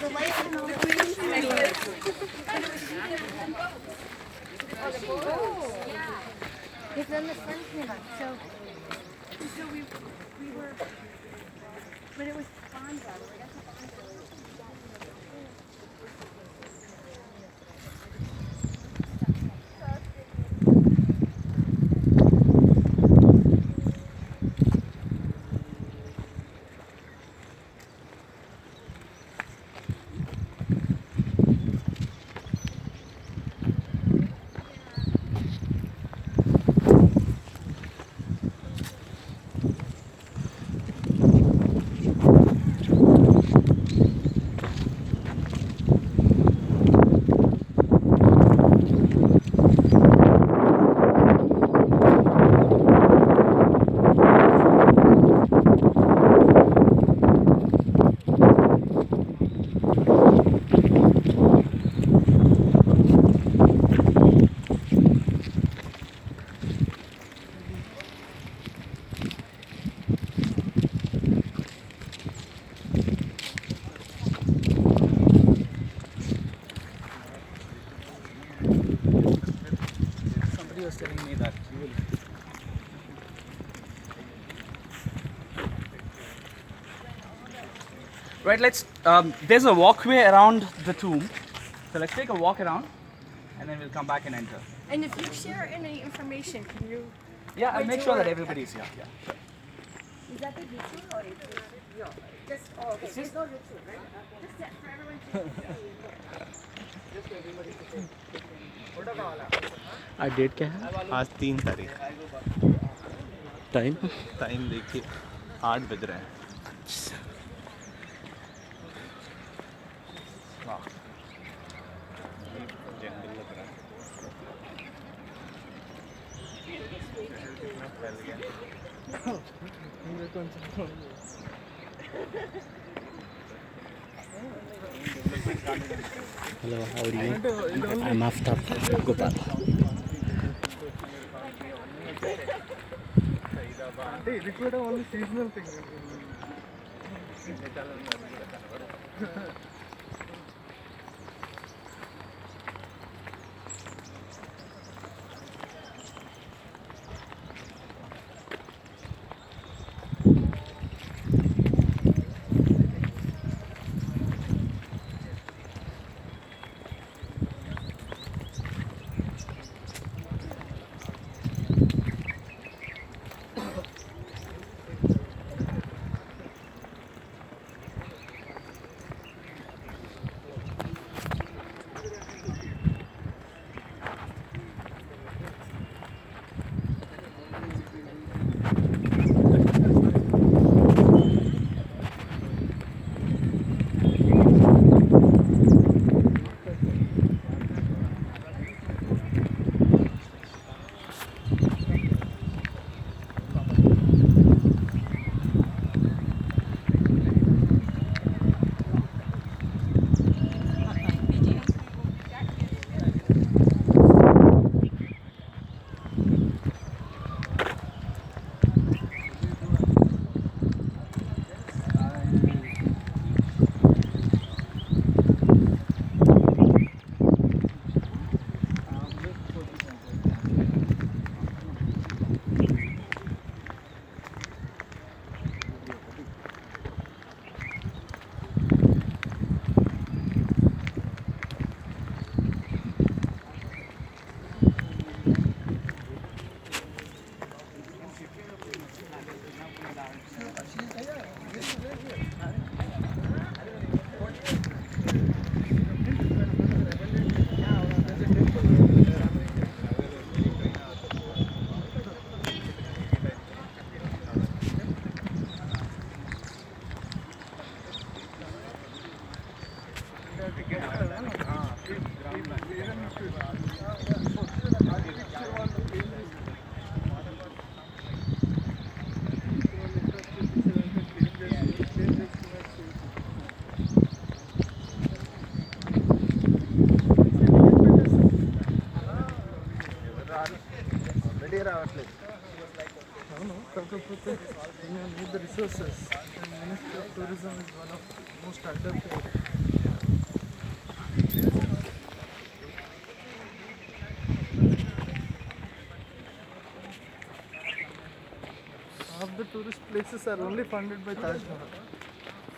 the light and all the because then the sun came up. So we were, but it was bonfire. I guess the bonfire. Was telling me that you will. Right, there's a walkway around the tomb. So let's take a walk around and then we'll come back and enter. And if you share any information, can you? Yeah, I'll make sure that everybody's here. Yeah, sure. Is that the ritual or just okay? It's just no ritual, right? Just that for everyone to. आज date क्या है? आज 3 तारीख। Time time देखिए 8 बज रहे हैं। वाह, जंगल लग रहा है। फैल गया। Hello, how are you? I am Aftab Gopal. This was only seasonal thing. కాకపోతే you need the resources and Ministry of Tourism is one of the most underpaid places are only funded by Taj Mahal.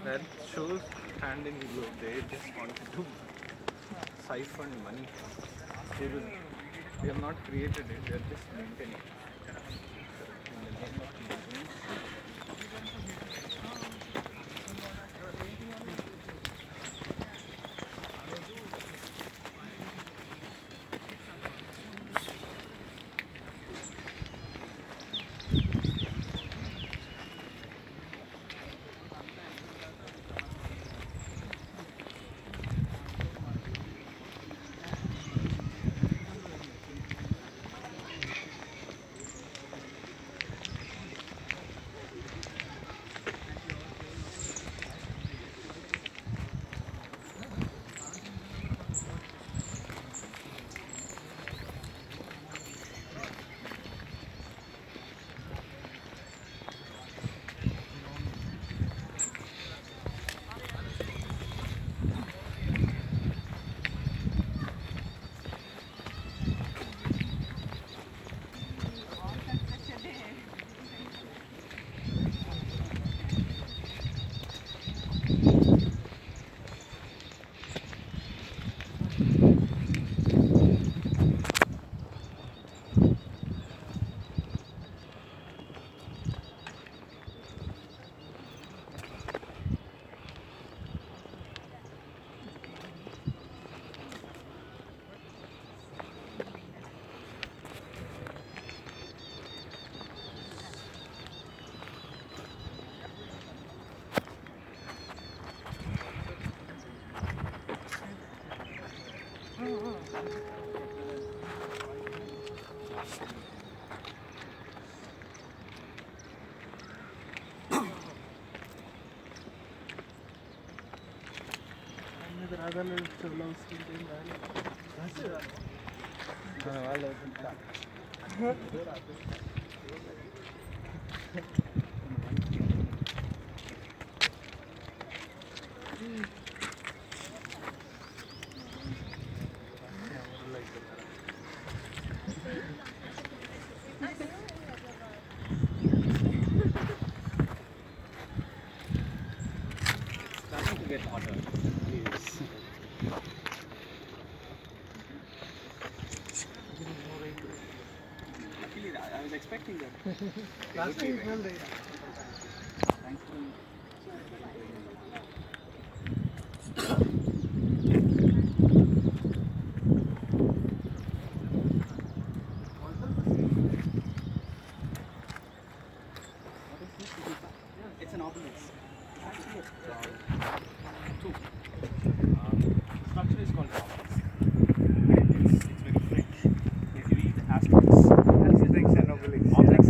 That shows hand in glove. They just wanted to siphon money. They have not created it. They are just maintaining it. In the name of maintenance. Starting to get hotter. Yes. Actually, I was expecting that. Last time it was rain. Thanks to it's an obelisk. Actually, two. The structure is called obelisk. And it's very French. If you read Asterix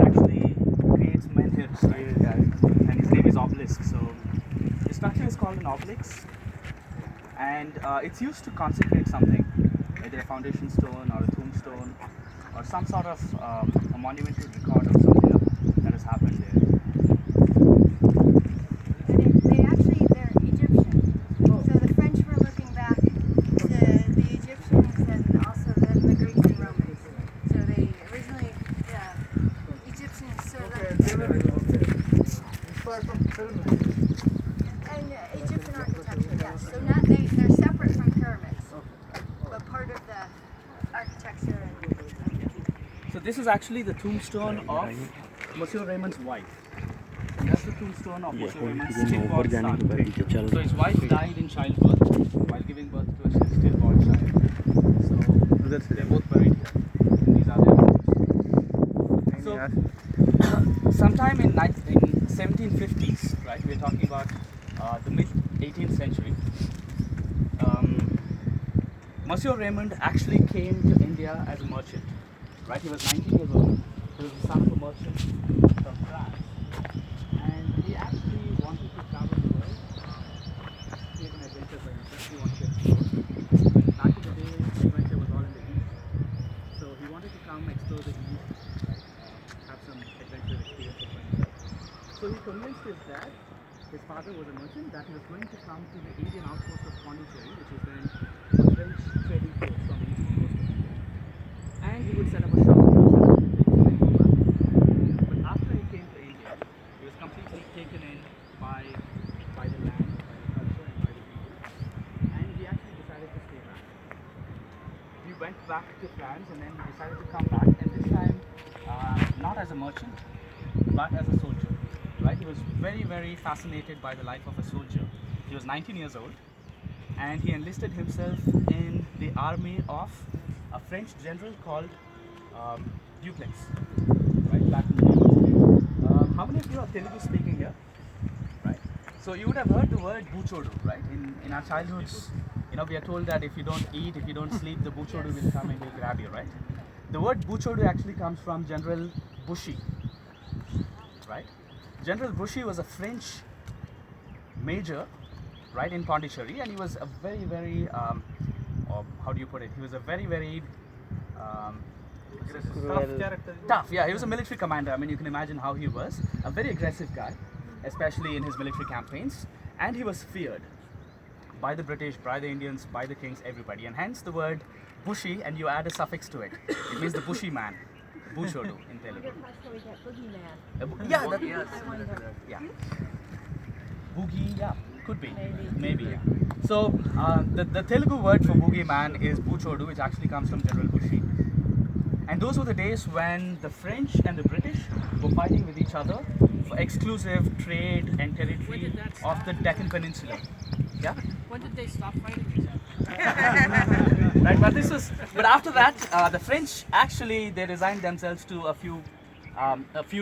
actually creates menhirs, right? And his name is obelisk. So the structure is called an obelisk, and it's used to consecrate something, either a foundation stone or a tombstone or some sort of a monumental record of something that has happened there. They're Egyptian. So the French were looking back to the Egyptians and also the Greeks and Romans. So they originally, the Egyptians sort of They were inspired from pyramids. and Egyptian architecture, yes. So not they're separate from pyramids, but part of the architecture and. So this is actually the tombstone of Monsieur Raymonds' wife. And that's the tombstone of Monsieur Raymonds' stillborn son. So his wife died in childbirth while giving birth to a stillborn child. So they're both buried here. These are their tombs. So sometime in 1750s, right? We're talking about the mid 18th century. Monsieur Raymond actually came to India as a merchant. Right, he was 19 years old. He was the son of a merchant from France, and he actually wanted to travel the world. He was an adventure by himself. He wanted to explore. Back in the day, adventure was all in the east, so he wanted to come explore the east, right? Have some adventure experiences by himself. So he convinced his dad, his father was a merchant, that he was going to come to the Indian outpost of Pondicherry, which is then a French trading post on the eastern coast of India. And he would set up a shop, and then go back. But after he came to India, he was completely back to France, and then he decided to come back, and this time not as a merchant, but as a soldier. Right? He was very, very fascinated by the life of a soldier. He was 19 years old, and he enlisted himself in the army of a French general called Dupleix. Right? Back in the day. How many of you are Telugu speaking here? Right? So you would have heard the word buchodu, right? In our childhoods, we are told that if you don't eat, if you don't sleep, the buchodu will come and will grab you, right? The word buchodu actually comes from General Bussy, right? General Bussy was a French major, right, in Pondicherry, and he was a very, very, how do you put it? He was a very, very Tough character. tough. Yeah, he was a military commander. I mean, you can imagine how he was. A very aggressive guy, especially in his military campaigns, and he was feared by the British, by the Indians, by the kings, everybody, and hence the word Bushi, and you add a suffix to it. It means the bushy man, Buchodu in Telugu. Yeah, yeah. Boogie, yeah, could be. Maybe, yeah. So, the Telugu word for boogie man is Buchodu, which actually comes from General Bushi. And those were the days when the French and the British were fighting with each other for exclusive trade and territory of the Deccan Peninsula. Yeah? When did they stop fighting each other? Right, but after that, the French actually they resigned themselves to a few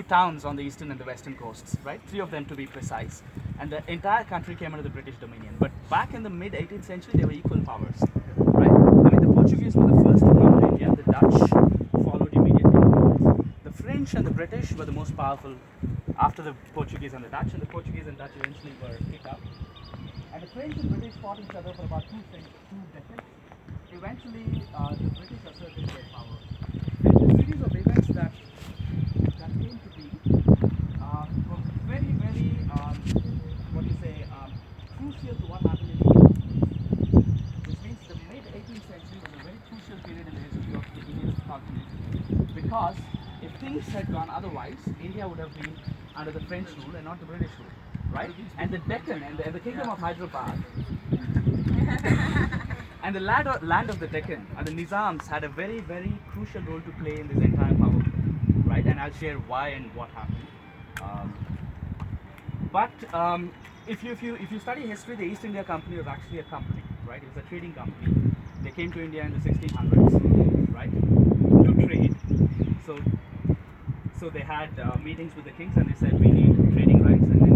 towns on the eastern and the western coasts, right? 3 of them to be precise, and the entire country came under the British dominion. But back in the mid 18th century, they were equal powers, right? I mean, the Portuguese were the first to come to India. The Dutch followed immediately. The French and the British were the most powerful after the Portuguese and the Dutch, and the Portuguese and Dutch eventually were kicked out. And the French and British fought each other for about 2 decades. Eventually, the British asserted their power. And the series of events that came to be were very, very, crucial to what happened in India. Which means the mid 18th century was a very crucial period in the history of the Indian continent. Because if things had gone otherwise, India would have been under the French rule and not the British rule. Right? And the Deccan and the kingdom of Hyderabad and the land of the Deccan and the Nizams had a very, very crucial role to play in this entire power play. Right? And I'll share why and what happened. If you study history, the East India Company was actually a company, right? It was a trading company. They came to India in the 1600s, right, to trade. So they had meetings with the kings, and they said we need trading rights, and then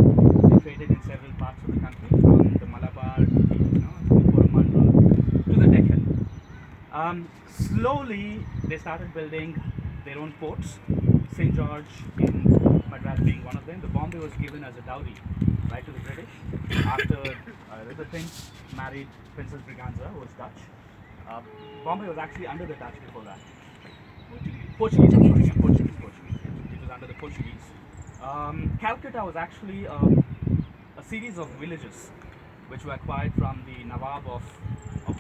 they traded in several parts of the country, from the Malabar to the Coromandel to the Deccan. Slowly, they started building their own ports. St. George in Madras being one of them. The Bombay was given as a dowry, right, to the British after the prince married Princess Braganza, who was Dutch. Bombay was actually under the Dutch before that. Portuguese. It was under the Portuguese. Calcutta was actually a series of villages which were acquired from the Nawab of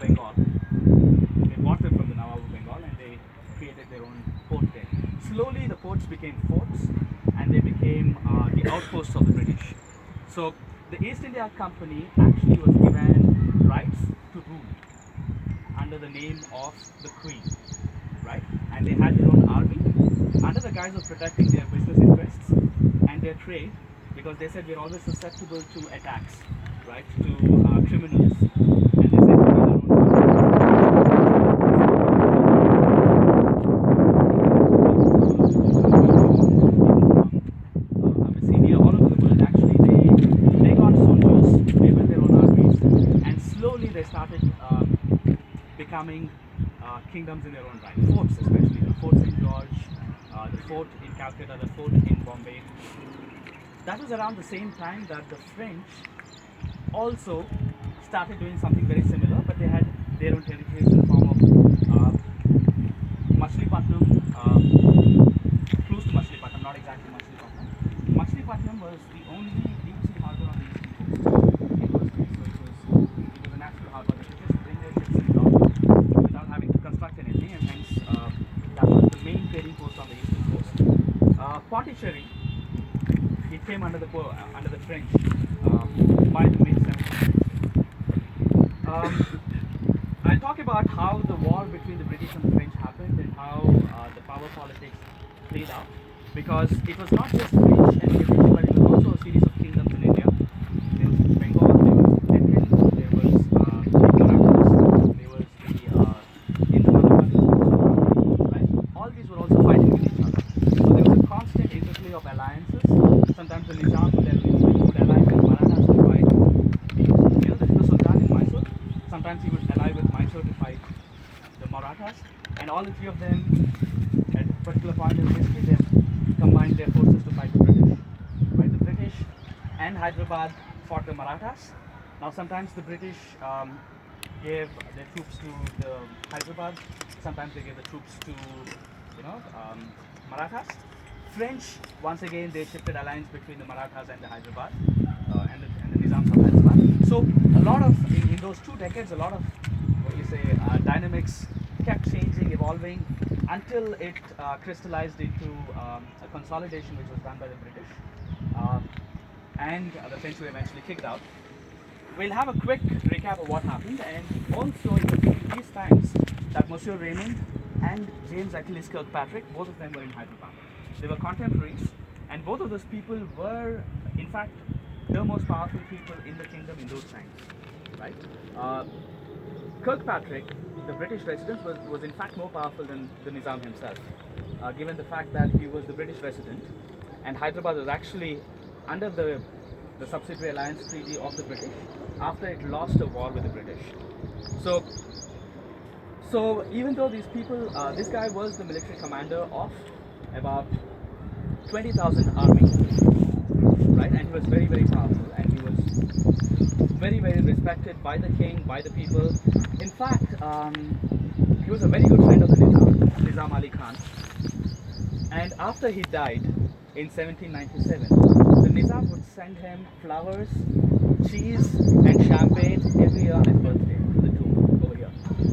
Bengal. They bought them from the Nawab of Bengal, and they created their own port there. Slowly, the ports became forts, and they became the outposts of the British. So, the East India Company actually was given rights to rule under the name of the Queen, right? And they had their own army under the guise of protecting their business interests and their trade, because they said we're always susceptible to attacks, right? To criminals, and they said we need our own Abyssinia, all over the world. Actually, they got soldiers, they built their own armies, and slowly they started becoming kingdoms in their own right. Forts, especially the Fort St. George, the fort in Calcutta, the fort in Bombay. That was around the same time that the French also started doing something very similar, but they had their own territories in the form of Machilipatnam, close to Machilipatnam, not exactly Machilipatnam. Machilipatnam was the only deep sea harbor on the eastern coast in those days. So it was a natural harbor. They could just bring their ships in dock without having to construct anything, and hence that was the main trading post on the eastern coast. Pondicherry, it came under the French by the mid 17th century. I'll talk talk about how the war between the British and the French happened and how the power politics played out, because it was not just French and British, but it was also a series of kingdoms in India. There was Bengal, there was Deccan, there was Marathas, there was the Malabar, right? All these were also fighting with each other. So there was a constant interplay of alliances. Sometimes the Nizam would ally with Marathas to fight the Tipu Sultan in Mysore. Sometimes he would ally with Mysore to fight the Marathas, and all the three of them, at a particular point in history, they combined their forces to fight the British. Right, the British and Hyderabad fought the Marathas. Now, sometimes the British gave their troops to the Hyderabad. Sometimes they gave the troops to, Marathas. French, once again, they shifted alliance between the Marathas and the Hyderabad and the Nizams of Hyderabad. So a lot of in those 2 decades, a lot of dynamics kept changing, evolving until it crystallized into a consolidation which was done by the British, and the French were eventually kicked out. We'll have a quick recap of what happened, and also it was in these times that Monsieur Raymond and James Achilles Kirkpatrick, both of them were in Hyderabad. They were contemporaries, and both of those people were, in fact, the most powerful people in the kingdom in those times, right? Kirkpatrick, the British resident, was in fact more powerful than the Nizam himself, given the fact that he was the British resident, and Hyderabad was actually under the subsidiary alliance treaty of the British after it lost a war with the British. So even though these people, this guy was the military commander of about 20,000 army, right? And he was very, very powerful, and he was very, very respected by the king, by the people. In fact, he was a very good friend of the Nizam Ali Khan. And after he died in 1797, the Nizam would send him flowers, cheese, and champagne every year on his birthday to the tomb over here.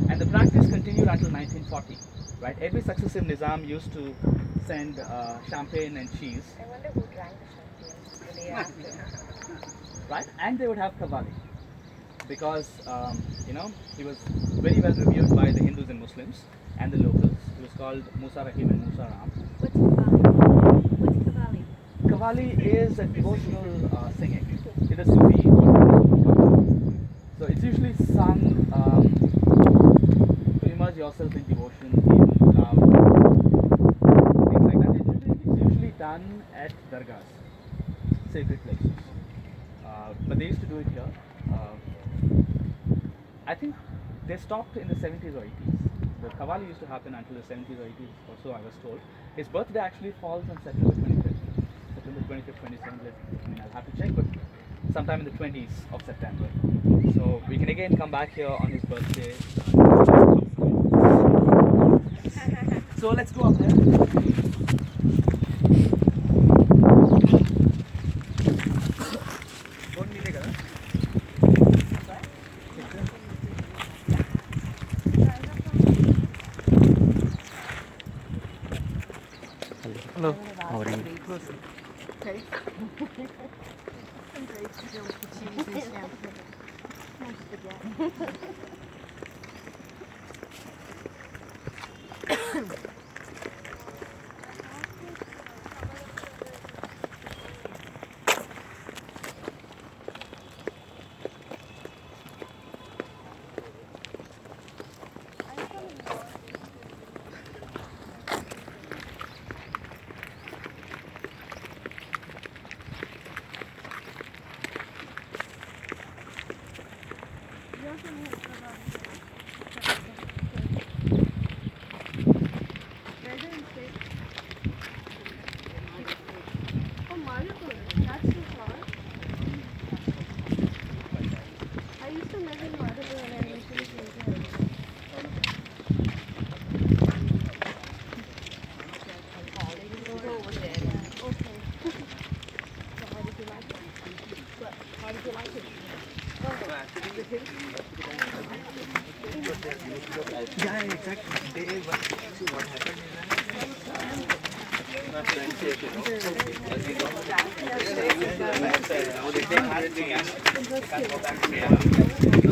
And the practice continued until 1940. Right? Every successive Nizam used to send champagne and cheese. I wonder who drank the champagne the day after. Right? And they would have kavali, because he was very well reviewed by the Hindus and Muslims and the locals. He was called Moosarambagh and Moosarambagh. What's Kavali? What's Kavali? Kavali is a devotional singing. It is Sufi. So it's usually sung to immerse yourself in devotion, in love, things like that. It's usually done at dargahs, sacred places. But they used to do it here. I think they stopped in the 70s or 80s. The Kavali used to happen until the 70s or 80s or so, I was told. His birthday actually falls on September 25th. September 25th, 27th. I mean, I'll have to check, but sometime in the 20s of September. So we can again come back here on his birthday. So let's go up there. Hello. How are you? Okay. I'm great to deal with the cheese and champagne. Nice spaghetti. Yeah, exactly. What happened my friend said, they can't go back to